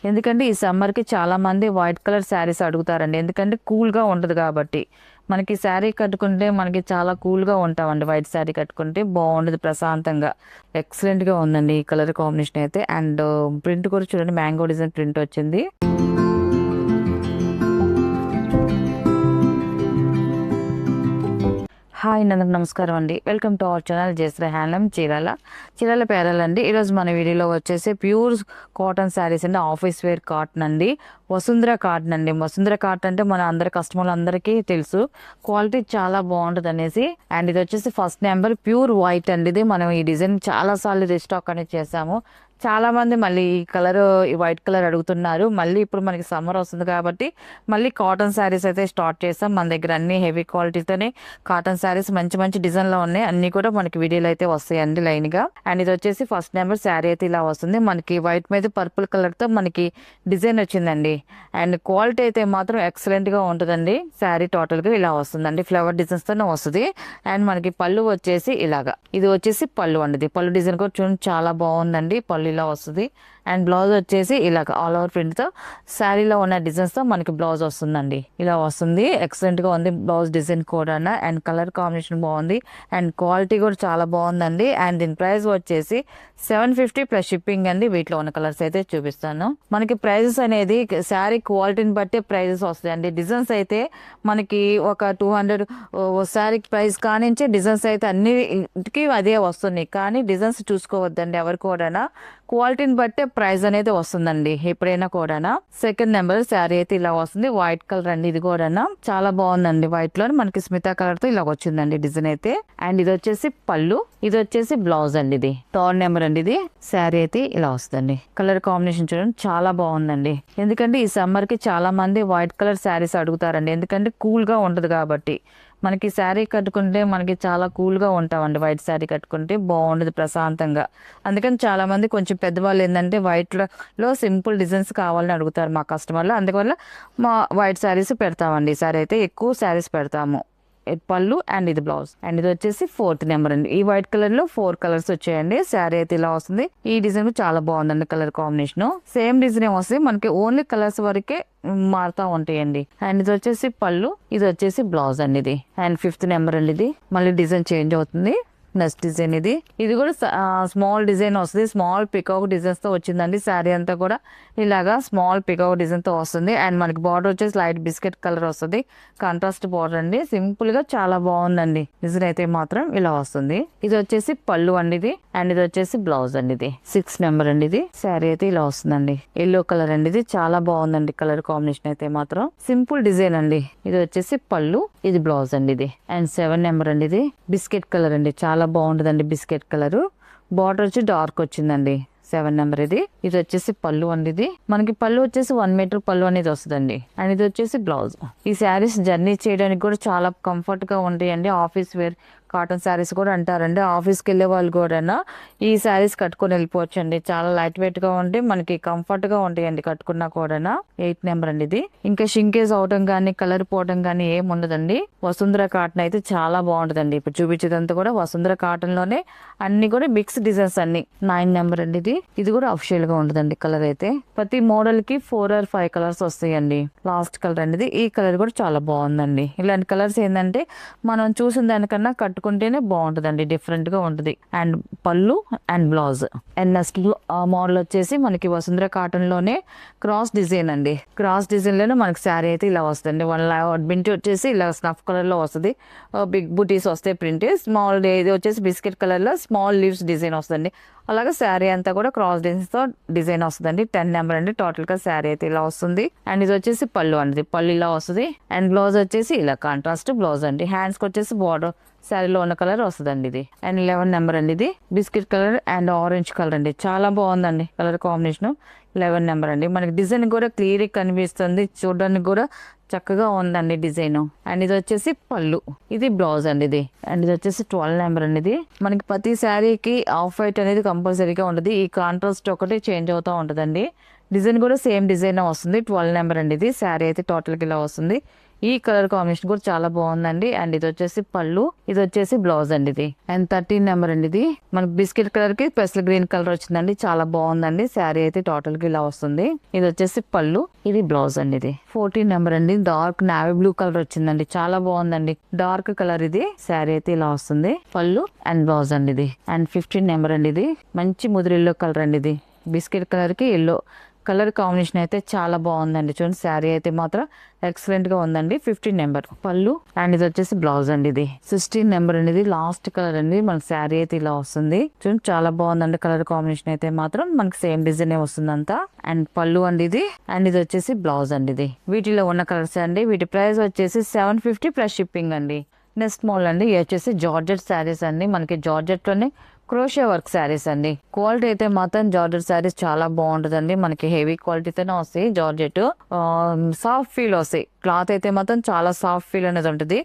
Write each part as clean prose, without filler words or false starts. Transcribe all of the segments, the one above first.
ఎందుకంటే ఈ సమ్మర్కి చాలా మంది వైట్ కలర్ శారీస్ అడుగుతారండి. ఎందుకంటే కూల్గా ఉంటుంది కాబట్టి. మనకి శారీ కట్టుకుంటే మనకి చాలా కూల్గా ఉంటామండి. వైట్ శారీ కట్టుకుంటే బాగుంటుంది ప్రశాంతంగా. ఎక్సలెంట్గా ఉందండి ఈ కలర్ కాంబినేషన్ అయితే. అండ్ ప్రింట్ కూడా చూడండి, మ్యాంగో డిజైన్ ప్రింట్ వచ్చింది. హాయ్ అందరికి నమస్కారం అండి. Welcome to our channel Jayasri handloom Chirala పేరాలండి. ఈరోజు మన వీడియోలో వచ్చేసి ప్యూర్ కాటన్ శారీస్ అండి, ఆఫీస్ వేర్ కాటన్ అండి, వసుంధర కాటన్ అండి. వసుంధర కాటన్ అంటే మన అందరి కస్టమర్లు అందరికీ తెలుసు, క్వాలిటీ చాలా బాగుంటుంది అనేసి. అండ్ ఇది వచ్చేసి ఫస్ట్ నెంబర్ ప్యూర్ వైట్ అండి. ఇది మనం ఈ డిజైన్ చాలా సార్లు రీస్టాక్ అనేది చేసాము. చాలా మంది మళ్ళీ ఈ కలర్, ఈ వైట్ కలర్ అడుగుతున్నారు. మళ్ళీ ఇప్పుడు మనకి సమ్మర్ వస్తుంది కాబట్టి మళ్ళీ కాటన్ శారీస్ అయితే స్టార్ట్ చేసాం. మన దగ్గర అన్ని హెవీ క్వాలిటీతోనే కాటన్ శారీస్ మంచి మంచి డిజైన్లో ఉన్నాయి. అన్ని కూడా మనకి వీడియోలో అయితే వస్తాయండి లైన్గా. అండ్ ఇది వచ్చేసి ఫస్ట్ నెంబర్ శారీ అయితే ఇలా వస్తుంది. మనకి వైట్ మీద పర్పుల్ కలర్తో మనకి డిజైన్ వచ్చిందండి. అండ్ క్వాలిటీ అయితే మాత్రం ఎక్సలెంట్గా ఉంటుందండి. శారీ టోటల్గా ఇలా వస్తుందండి, ఫ్లవర్ డిజైన్స్తోనే వస్తుంది. అండ్ మనకి పళ్ళు వచ్చేసి ఇలాగా, ఇది వచ్చేసి పళ్ళు అండి. పళ్ళు డిజైన్ కూడా చూడండి చాలా బాగుందండి. పళ్ళు ఇలా వస్తుంది. అండ్ బ్లౌజ్ వచ్చేసి ఇలాగ ఆల్ ఓవర్ ప్రింట్తో శారీలో ఉన్న డిజైన్స్తో మనకి బ్లౌజ్ వస్తుందండి. ఇలా వస్తుంది, ఎక్సలెంట్గా ఉంది బ్లౌజ్ డిజైన్ కూడా. అండ్ కలర్ కాంబినేషన్ బాగుంది. అండ్ క్వాలిటీ కూడా చాలా బాగుందండి. అండ్ దీని ప్రైస్ వచ్చేసి 750 ప్లస్ షిప్పింగ్ అండి. వీటిలో ఉన్న కలర్స్ అయితే చూపిస్తాను. మనకి ప్రైజెస్ అనేది శారీ క్వాలిటీని బట్టి ప్రైజెస్ వస్తాయండి. డిజైన్స్ అయితే మనకి ఒక 200 శారీ ప్రైస్ కానించి డిజైన్స్ అయితే అన్నిటికీ అదే వస్తున్నాయి. కానీ డిజైన్స్ చూసుకోవద్దండి ఎవరు కూడా, క్వాలిటీని బట్టే ప్రైస్ అనేది వస్తుందండి ఎప్పుడైనా కూడా. సెకండ్ నెంబర్ శారీ అయితే ఇలా వస్తుంది, వైట్ కలర్ అండి. ఇది కూడా చాలా బాగుందండి. వైట్ లో మనకి స్మితా కలర్ తో ఇలా వచ్చిందండి డిజైన్ అయితే. అండ్ ఇది వచ్చేసి పళ్ళు, ఇది వచ్చేసి బ్లౌజ్ అండి. ఇది థర్డ్ నెంబర్ అండి. ఇది శారీ అయితే ఇలా వస్తుందండి. కలర్ కాంబినేషన్ చూడండి చాలా బాగుందండి. ఎందుకంటే ఈ సమ్మర్ కి చాలా మంది వైట్ కలర్ శారీస్ అడుగుతారండి. ఎందుకంటే కూల్ గా ఉంటది కాబట్టి. మనకి శారీ కట్టుకుంటే మనకి చాలా కూల్గా ఉంటామండి. వైట్ శారీ కట్టుకుంటే బాగుండదు ప్రశాంతంగా. అందుకని చాలా మంది కొంచెం పెద్దవాళ్ళు ఏంటంటే వైట్లో సింపుల్ డిజైన్స్ కావాలని అడుగుతారు మా కస్టమర్లు. అందువల్ల మా వైట్ శారీస్ పెడతామండి. ఈసారి అయితే ఎక్కువ శారీస్ పెడతాము. పళ్ళు అండ్ ఇది బ్లౌజ్. అండ్ ఇది వచ్చేసి ఫోర్త్ నెంబర్ అండి. ఈ వైట్ కలర్ లో 4 కలర్స్ వచ్చాయండి. శారీ అయితే ఇలా వస్తుంది. ఈ డిజైన్ చాలా బాగుందండి. కలర్ కాంబినేషన్ సేమ్ డిజైన్ వస్తుంది, మనకి ఓన్లీ కలర్స్ వరకే మారుతా ఉంటాయండి. అండ్ ఇది వచ్చేసి పళ్ళు, ఇది వచ్చేసి బ్లౌజ్ అండి. ఇది అండ్ ఫిఫ్త్ నెంబర్ అండి. ఇది మళ్ళీ డిజైన్ చేంజ్ అవుతుంది. నెక్స్ట్ డిజైన్ ఇది కూడా స్మాల్ డిజైన్ వస్తుంది. స్మాల్ పికాక్ డిజైన్స్ తో వచ్చిందండి. శారీ అంతా కూడా ఇలాగా స్మాల్ పికాక్ డిజైన్ తో వస్తుంది. అండ్ మనకి బార్డర్ వచ్చేసి లైట్ బిస్కెట్ కలర్ వస్తుంది, కాంట్రాస్ట్ బార్డర్ అండి. సింపుల్ గా చాలా బాగుందండి. డిజైన్ అయితే మాత్రం ఇలా వస్తుంది. ఇది వచ్చేసి పళ్ళు అండి. ఇది అండ్ ఇది వచ్చేసి బ్లౌజ్ అండి. ఇది 6 నెంబర్ అండి. ఇది శారీ అయితే ఇలా వస్తుందండి. ఎల్లో కలర్ అండి. ఇది చాలా బాగుందండి. కలర్ కాంబినేషన్ అయితే మాత్రం సింపుల్ డిజైన్ అండి. ఇది వచ్చేసి పళ్ళు, ఇది బ్లౌజ్ అండి. ఇది అండ్ 7 నెంబర్ అండి. ఇది బిస్కెట్ కలర్ అండి, చాలా బాగుంటుందండి బిస్కెట్ కలర్. బార్డర్ వచ్చి డార్క్ వచ్చిందండి. 7 నెంబర్ ఇది వచ్చేసి పళ్ళు అండి. ఇది మనకి పళ్ళు వచ్చేసి 1 మీటర్ పళ్ళు అనేది వస్తుందండి. అండ్ ఇది వచ్చేసి బ్లౌజ్. ఈ శారీస్ జర్నీ చేయడానికి కూడా చాలా కంఫర్ట్ గా ఉంటాయండి. ఆఫీస్ వేర్ కాటన్ శారీస్ కూడా అంటారండి. ఆఫీస్కి వెళ్ళే వాళ్ళు కూడా ఈ శారీస్ కట్టుకొని వెళ్ళిపోవచ్చు అండి. చాలా లైట్ వెయిట్ గా ఉండి మనకి కంఫర్ట్ గా ఉంటాయండి కట్టుకున్నా కూడా. 8 నెంబర్ అండి. ఇది ఇంకా షింకేజ్ అవటం కానీ కలర్ పోవటం కానీ ఏం ఉండదండి. వసుంధర కాటన్ అయితే చాలా బాగుంటుందండి. ఇప్పుడు చూపించేదంతా కూడా వసుంధర కాటన్ లోనే అన్ని కూడా మిక్స్ డిజైన్స్ అన్ని. 9 నెంబర్ అండి. ఇది కూడా అఫిషియల్ గా ఉంటుందండి. కలర్ అయితే ప్రతి మోడల్ కి 4 or 5 కలర్స్ వస్తాయండి. లాస్ట్ కలర్ అనేది ఈ కలర్ కూడా చాలా బాగుందండి. ఇలాంటి కలర్స్ ఏంటంటే మనం చూసిన దానికన్నా కట్టుకుంటేనే బాగుంటుందండి, డిఫరెంట్ గా ఉంటుంది. అండ్ పళ్ళు and blouse. And next model వచ్చేసి మనకి వసుంధర కాటన్ లోనే క్రాస్ డిజైన్ అండి. క్రాస్ డిజైన్ లోనే మనకి శారీ అయితే ఇలా వస్తుంది. బింటి వచ్చేసి ఇలా స్నఫ్ కలర్ లో వస్తుంది. బిగ్ బూటీస్ వస్తాయి ప్రింట్. స్మాల్ ఇది వచ్చేసి బిస్కెట్ కలర్ లో స్మాల్ లీవ్స్ డిజైన్ వస్తుంది. అలాగే శారీ అంతా కూడా క్రాస్ డిజైన్స్ తో డిజైన్ వస్తుందండి. 10 నెంబర్ అండి. టోటల్ గా శారీ అయితే ఇలా వస్తుంది. అండ్ ఇది వచ్చేసి పళ్ళు అండి. పళ్ళు ఇలా వస్తుంది. అండ్ బ్లౌజ్ వచ్చేసి ఇలా కాంట్రాస్ట్ బ్లౌజ్ అండి. హ్యాండ్స్ కి వచ్చేసి బార్డర్ శారీలో ఉన్న కలర్ వస్తుందండి. ఇది అండ్ 11 నెంబర్ అండి. ఇది biscuit colour and orange colour అండి. చాలా బాగుందండి కలర్ కాంబినేషన్. 11 నెంబర్ అండి. మనకి డిజైన్ కూడా క్లియర్ కనిపిస్తుంది, చూడడానికి కూడా చక్కగా ఉందండి డిజైన్. అండ్ ఇది వచ్చేసి పళ్ళు, ఇది బ్లౌజ్ అండి. ఇది అండ్ ఇది వచ్చేసి 12 నెంబర్ అండి. ఇది మనకి ప్రతి శారీకి ఆఫ్ వైట్ అనేది కంపల్సరీగా ఉంటుంది. ఈ కాంట్రాస్ట్ ఒకటి చేంజ్ అవుతూ ఉంటుందండి. డిజైన్ కూడా సేమ్ డిజైన్ వస్తుంది. 12 నెంబర్ అండి ఇది. శారీ అయితే టోటల్గా ఇలా వస్తుంది. ఈ కలర్ కాంబినేషన్ కూడా చాలా బాగుందండి. అండ్ ఇది వచ్చేసి పళ్ళు, ఇది వచ్చేసి బ్లౌజ్ అండి ఇది. అండ్ 13 నెంబర్ అండి ఇది. మనకి బిస్కెట్ కలర్ కి పెసల్ గ్రీన్ కలర్ వచ్చిందండి. చాలా బాగుందండి. శారీ అయితే టోటల్ గా ఇలా వస్తుంది. ఇది వచ్చేసి పళ్ళు, ఇది బ్లౌజ్ అండి ఇది. 14 నెంబర్ అండి. డార్క్ నావీ బ్లూ కలర్ వచ్చిందండి. చాలా బాగుందండి. డార్క్ కలర్ ఇది. శారీ అయితే ఇలా వస్తుంది. పళ్ళు అండ్ బ్లౌజ్ అండి ఇది. అండ్ 15 నెంబర్ అండి ఇది. మంచి ముదిరి ఎల్లో కలర్ అండి ఇది. బిస్కెట్ కలర్ కి ఎల్లో కలర్ కాంబినేషన్ అయితే చాలా బాగుందండి. చూడండి శారీ అయితే మాత్రం ఎక్సలెంట్ గా ఉందండి. 15 నెంబర్ పళ్ళు అండ్ ఇది వచ్చేసి బ్లౌజ్ అండి ఇది. 16 నెంబర్ అండి ఇది. లాస్ట్ కలర్ అండి. మనకి శారీ అయితే ఇలా వస్తుంది. చూడండి చాలా బాగుందండి. కలర్ కాంబినేషన్ అయితే మాత్రం మనకి సేమ్ డిజైన్ వస్తుంది అంతా. అండ్ పళ్ళు అండి ఇది. అండ్ ఇది వచ్చేసి బ్లౌజ్ అండి ఇది. వీటిలో ఉన్న కలర్స్ అండి. వీటి ప్రైస్ వచ్చేసి 750 ప్లస్ షిప్పింగ్ అండి. నెక్స్ట్ మోడల్ అండి. ఇది వచ్చేసి జార్జెట్ శారీస్ అండి. మనకి జార్జెట్ లోనే క్రోషియా వర్క్ శారీస్ అండి. క్వాలిటీ అయితే మాత్రం జార్జెట్ శారీస్ చాలా బాగుంటుందండి. మనకి హెవీ క్వాలిటీతోనే వస్తాయి. జార్జెట్ సాఫ్ట్ ఫీల్ వస్తాయి. క్లాత్ అయితే మాత్రం చాలా సాఫ్ట్ ఫీల్ అనేది ఉంటుంది.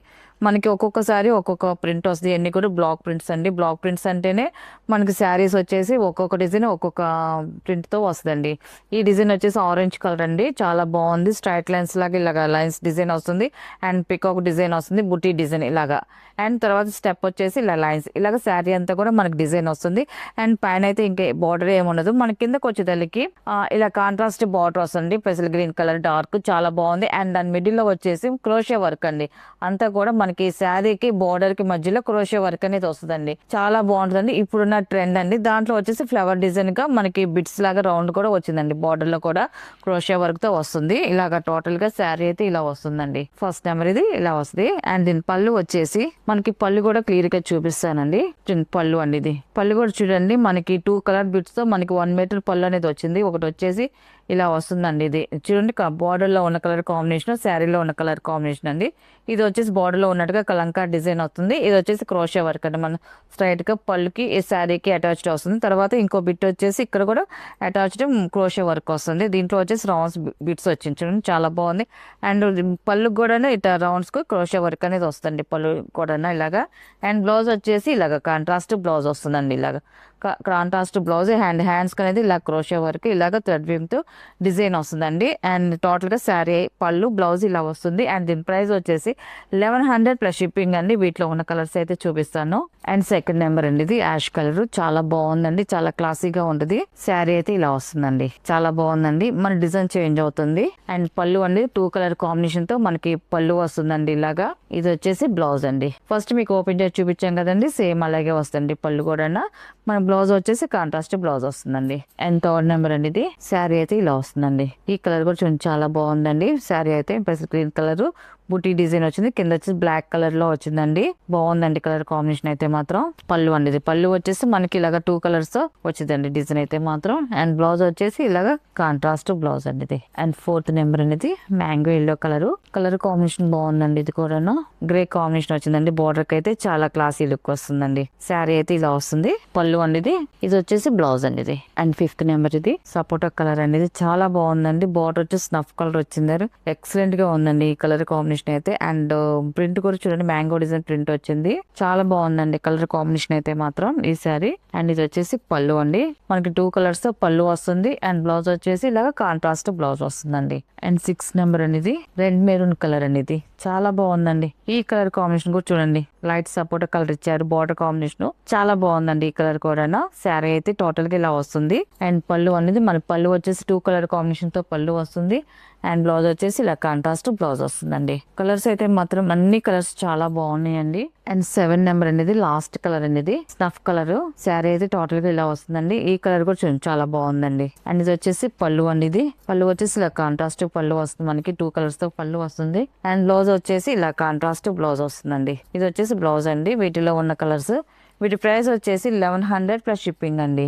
మనకి ఒక్కొక్కసారి ఒక్కొక్క ప్రింట్ వస్తుంది. అన్ని కూడా బ్లాక్ ప్రింట్స్ అండి. బ్లాక్ ప్రింట్స్ అంటేనే మనకి శారీస్ వచ్చేసి ఒక్కొక్క డిజైన్ ఒక్కొక్క ప్రింట్ తో వస్తుందండి. ఈ డిజైన్ వచ్చేసి ఆరెంజ్ కలర్ అండి. చాలా బాగుంది. స్ట్రైట్ లైన్స్ లాగా ఇలాగా లైన్స్ డిజైన్ వస్తుంది. అండ్ పికాక్ డిజైన్ వస్తుంది. బుటీ డిజైన్ ఇలాగా. అండ్ తర్వాత స్టెప్ వచ్చేసి ఇలా లైన్స్ ఇలాగ శారీ అంతా కూడా మనకి డిజైన్ వస్తుంది. అండ్ పైన అయితే ఇంకా బార్డర్ ఏముండదు. మన కిందకి వచ్చేదానికి ఇలా కాంట్రాస్ట్ బార్డర్ వస్తుంది. పెసల్ గ్రీన్ కలర్ డార్క్ చాలా బాగుంది. అండ్ దాని మిడిల్ లో వచ్చేసి క్రోషియా వర్క్ అండి. అంతా కూడా మనకి శారీకి బోర్డర్ కి మధ్యలో క్రోషియా వర్క్ అనేది వస్తుందండి. చాలా బాగుంటుందండి. ఇప్పుడున్న ట్రెండ్ అండి. దాంట్లో వచ్చేసి ఫ్లవర్ డిజైన్ గా మనకి బిట్స్ లాగా రౌండ్ కూడా వచ్చిందండి. బోర్డర్ లో కూడా క్రోషియా వర్క్ తో వస్తుంది. ఇలాగా టోటల్ గా శారీ అయితే ఇలా వస్తుందండి. ఫస్ట్ నెంబర్ ఇది ఇలా వస్తుంది. అండ్ దీని పళ్ళు వచ్చేసి మనకి పళ్ళు కూడా క్లియర్ గా చూపిస్తానండి. పళ్ళు అండి ఇది. పళ్ళు కూడా చూడండి మనకి 2 కలర్ బిట్స్ తో మనకి 1 మీటర్ పళ్ళు అనేది వచ్చింది. ఒకటి వచ్చేసి ఇలా వస్తుందండి. ఇది చూడండి బార్డర్ లో ఉన్న కలర్ కాంబినేషన్, శారీలో ఉన్న కలర్ కాంబినేషన్ అండి. ఇది వచ్చేసి బార్డర్ లో ఉన్నట్టుగా కలంకా డిజైన్ వస్తుంది. ఇది వచ్చేసి క్రోషియా వర్క్ అండి. మన స్ట్రైట్ గా పళ్ళుకి ఈ శారీకి అటాచ్డ్ వస్తుంది. తర్వాత ఇంకో బిట్ వచ్చేసి ఇక్కడ కూడా అటాచ్డ్ క్రోషియా వర్క్ వస్తుంది. దీంట్లో వచ్చేసి రౌండ్స్ బిట్స్ వచ్చింది. చూడండి చాలా బాగుంది. అండ్ పళ్ళుకి కూడా ఇట్లా రౌండ్స్ కు క్రోషియా వర్క్ అనేది వస్తుంది. పళ్ళు కూడా ఇలాగా. అండ్ బ్లౌజ్ వచ్చేసి ఇలాగ కాంట్రాస్ట్ బ్లౌజ్ వస్తుందండి. ఇలాగా కాంట్రాస్ట్ బ్లౌజ్. హ్యాండ్స్ అనేది ఇలా క్రోషియా వర్క్ ఇలాగ థ్రెడ్ వీమ్ తో డిజైన్ వస్తుందండి. అండ్ టోటల్ గా శారీ పళ్ళు బ్లౌజ్ ఇలా వస్తుంది. అండ్ దీని ప్రైస్ వచ్చేసి 1100 ప్లస్ షిప్పింగ్ అండి. వీటిలో ఉన్న కలర్స్ అయితే చూపిస్తాను. అండ్ సెకండ్ నెంబర్ అండి ఇది. యాష్ కలర్ చాలా బాగుందండి. చాలా క్లాసీగా ఉంటుంది. శారీ అయితే ఇలా వస్తుందండి. చాలా బాగుందండి. మన డిజైన్ చేంజ్ అవుతుంది. అండ్ పళ్ళు అండి 2 కలర్ కాంబినేషన్ తో మనకి పళ్ళు వస్తుందండి. ఇలాగా ఇది వచ్చేసి బ్లౌజ్ అండి. ఫస్ట్ మీకు ఓపెన్ చేసి చూపించాం కదండి. సేమ్ అలాగే వస్తుంది పళ్ళు కూడా. మన బ్లౌజ్ వచ్చేసి కాంట్రాస్ట్ బ్లౌజ్ వస్తుందండి. అండ్ థర్డ్ నెంబర్ అండి ఇది. శారీ అయితే ఇలా వస్తుందండి. ఈ కలర్ కూడా చూడండి చాలా బాగుందండి. శారీ అయితే గ్రీన్ కలర్ బుటీ డిజైన్ వచ్చింది. కింద వచ్చేసి బ్లాక్ కలర్ లో వచ్చిందండి. బాగుందండి కలర్ కాంబినేషన్ అయితే మాత్రం. పళ్ళు అండి ఇది. పళ్ళు వచ్చేసి మనకి ఇలాగ 2 కలర్స్ తో వచ్చిందండి డిజైన్ అయితే మాత్రం. అండ్ బ్లౌజ్ వచ్చేసి ఇలాగ కాంట్రాస్ట్ బ్లౌజ్ అండి ఇది. అండ్ ఫోర్త్ నెంబర్ అనేది మ్యాంగో ఎల్లో కలర్ కాంబినేషన్ బాగుందండి. ఇది కూడా గ్రే కాంబినేషన్ వచ్చిందండి. బోర్డర్ కి అయితే చాలా క్లాసీ లుక్ వస్తుందండి. శారీ అయితే ఇలా వస్తుంది. పళ్ళు అండి ఇది. ఇది వచ్చేసి బ్లౌజ్ అండి ఇది. అండ్ ఫిఫ్త్ నెంబర్ ఇది. సపోటా కలర్ అండి ఇది. చాలా బాగుందండి. బోర్డర్ వచ్చేసి స్నఫ్ కలర్ వచ్చింది. ఎక్సలెంట్ గా ఉందండి ఈ కలర్ కాంబినేషన్ అయితే. అండ్ ప్రింట్ కూడా చూడండి మ్యాంగో డిజైన్ ప్రింట్ వచ్చింది. చాలా బాగుందండి కలర్ కాంబినేషన్ అయితే మాత్రం ఈ సారీ. అండ్ ఇది వచ్చేసి పళ్ళు అండి. మనకి 2 కలర్స్ తో పళ్ళు వస్తుంది. అండ్ బ్లౌజ్ వచ్చేసి ఇలాగ కాంట్రాస్ట్ బ్లౌజ్ వస్తుందండి. అండ్ 6 నెంబర్ అనేది రెడ్ మెరూన్ కలర్ అనేది. చాలా బాగుందండి. ఈ కలర్ కాంబినేషన్ కూడా చూడండి. లైట్ సపోర్ట్ కలర్ ఇచ్చారు. బార్డర్ కాంబినేషన్ చాలా బాగుందండి. ఈ కలర్ కూడా శారీ అయితే టోటల్ గా ఇలా వస్తుంది. అండ్ పళ్ళు అనేది మన పళ్ళు వచ్చేసి 2 కలర్ కాంబినేషన్ తో పళ్ళు వస్తుంది. అండ్ బ్లౌజ్ వచ్చేసి ఇలా కాంట్రాస్ట్ బ్లౌజ్ వస్తుందండి. కలర్స్ అయితే మాత్రం అన్ని కలర్స్ చాలా బాగున్నాయండి. అండ్ 7 నెంబర్ అనేది లాస్ట్ కలర్ అనేది స్నఫ్ కలర్. శారీ అయితే టోటల్ గా ఇలా వస్తుందండి. ఈ కలర్ కూడా చూడండి చాలా బాగుందండి. అండ్ ఇది వచ్చేసి పళ్ళు అండి ఇది. పళ్ళు వచ్చేసి ఇలా కాంట్రాస్ట్ పళ్ళు వస్తుంది. మనకి 2 కలర్స్ తో పళ్ళు వస్తుంది. అండ్ బ్లౌజ్ వచ్చేసి ఇలా కాంట్రాస్ట్ బ్లౌజ్ వస్తుందండి. ఇది వచ్చేసి బ్లౌజ్ అండి. వీటిలో ఉన్న కలర్స్. వీటి ప్రైస్ వచ్చేసి 1100 ప్లస్ షిప్పింగ్ అండి.